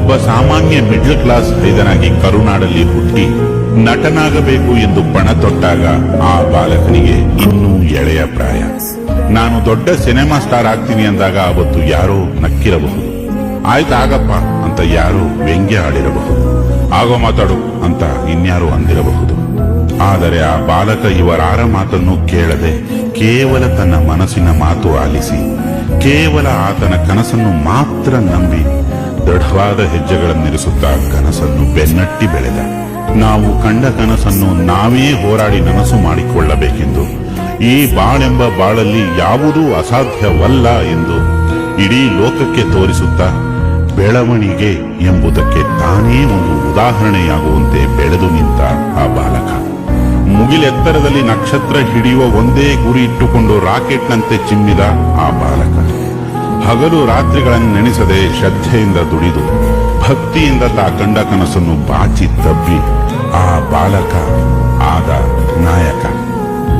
ಒಬ್ಬ ಸಾಮಾನ್ಯ middle class ಹೈದನಾಗಿ ಕರುನಾಡಲ್ಲಿ ಹುಟ್ಟಿ ನಟನಾಗಬೇಕು ಎಂದು ಪಣ ತೊಟ್ಟಾಗ ಆ ಬಾಲಕನಿಗೆ ಇನ್ನೂ ಎಳೆಯ ಪ್ರಾಯ. ನಾನು ದೊಡ್ಡ ಸಿನಿಮಾ ಸ್ಟಾರ್ ಆಗ್ತೀನಿ ಅಂದಾಗ ಅವತ್ತು ಯಾರೋ ನಕ್ಕಿರಬಹುದು, ಆಯ್ತಾಗಪ್ಪ ಅಂತ ಯಾರೋ ವ್ಯಂಗ್ಯ ಆಡಿರಬಹುದು, ಆಗೋ ಮಾತಾಡು ಅಂತ ಇನ್ಯಾರೋ ಅಂದಿರಬಹುದು. ಆದರೆ ಆ ಬಾಲಕ ಇವರಾರ ಮಾತನ್ನು ಕೇಳದೆ ಕೇವಲ ತನ್ನ ಮನಸ್ಸಿನ ಮಾತು ಆಲಿಸಿ, ಕೇವಲ ಆತನ ಕನಸನ್ನು ಮಾತ್ರ ನಂಬಿ ದೃಢವಾದ ಹೆಜ್ಜೆಗಳನ್ನಿರಿಸುತ್ತಾ ಕನಸನ್ನು ಬೆನ್ನಟ್ಟಿ ಬೆಳೆದ. ನಾವು ಕಂಡ ಕನಸನ್ನು ನಾವೇ ಹೋರಾಡಿ ನನಸು ಮಾಡಿಕೊಳ್ಳಬೇಕೆಂದು, ಈ ಬಾಳೆಂಬ ಬಾಳಲ್ಲಿ ಯಾವುದೂ ಅಸಾಧ್ಯವಲ್ಲ ಎಂದು ಇಡೀ ಲೋಕಕ್ಕೆ ತೋರಿಸುತ್ತಾ ಬೆಳವಣಿಗೆ ಎಂಬುದಕ್ಕೆ ತಾನೇ ಒಂದು ಉದಾಹರಣೆಯಾಗುವಂತೆ ಬೆಳೆದು ನಿಂತ ಆ ಬಾಲಕ. ಮುಗಿಲೆತ್ತರದಲ್ಲಿ ನಕ್ಷತ್ರ ಹಿಡಿಯುವ ಒಂದೇ ಗುರಿ ಇಟ್ಟುಕೊಂಡು ರಾಕೆಟ್ನಂತೆ ಚಿಮ್ಮಿದ ಆ ಬಾಲಕ. ಹಗಲು ರಾತ್ರಿಗಳನ್ನು ನೆನೆಸದೆ ಶ್ರದ್ಧೆಯಿಂದ ದುಡಿದು ಭಕ್ತಿಯಿಂದ ತಾ ಕಂಡ ಕನಸನ್ನು ಬಾಚಿ ತಬ್ಬಿ ಆ ಬಾಲಕ ಆದ ನಾಯಕ.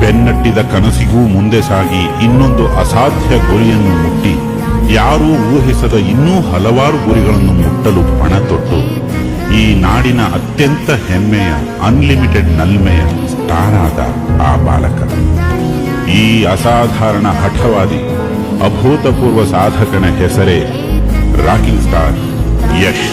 ಬೆನ್ನಟ್ಟಿದ ಕನಸಿಗೂ ಮುಂದೆ ಸಾಗಿ ಇನ್ನೊಂದು ಅಸಾಧ್ಯ ಗುರಿಯನ್ನು ಮುಟ್ಟಿ ಯಾರೂ ಊಹಿಸದ ಇನ್ನೂ ಹಲವಾರು ಗುರಿಗಳನ್ನು ಮುಟ್ಟಲು ಪಣ ತೊಟ್ಟು ಈ ನಾಡಿನ ಅತ್ಯಂತ ಹೆಮ್ಮೆಯ ಅನ್ಲಿಮಿಟೆಡ್ ನಲ್ಮೆಯ ಸ್ಟಾರ್ ಆದ ಆ ಬಾಲಕ. ಈ ಅಸಾಧಾರಣ ಹಠವಾದಿ ಅಭೂತಪೂರ್ವ ಸಾಧಕನ ಹೆಸರೇ ರಾಕಿಂಗ್ ಸ್ಟಾರ್ ಯಶ್.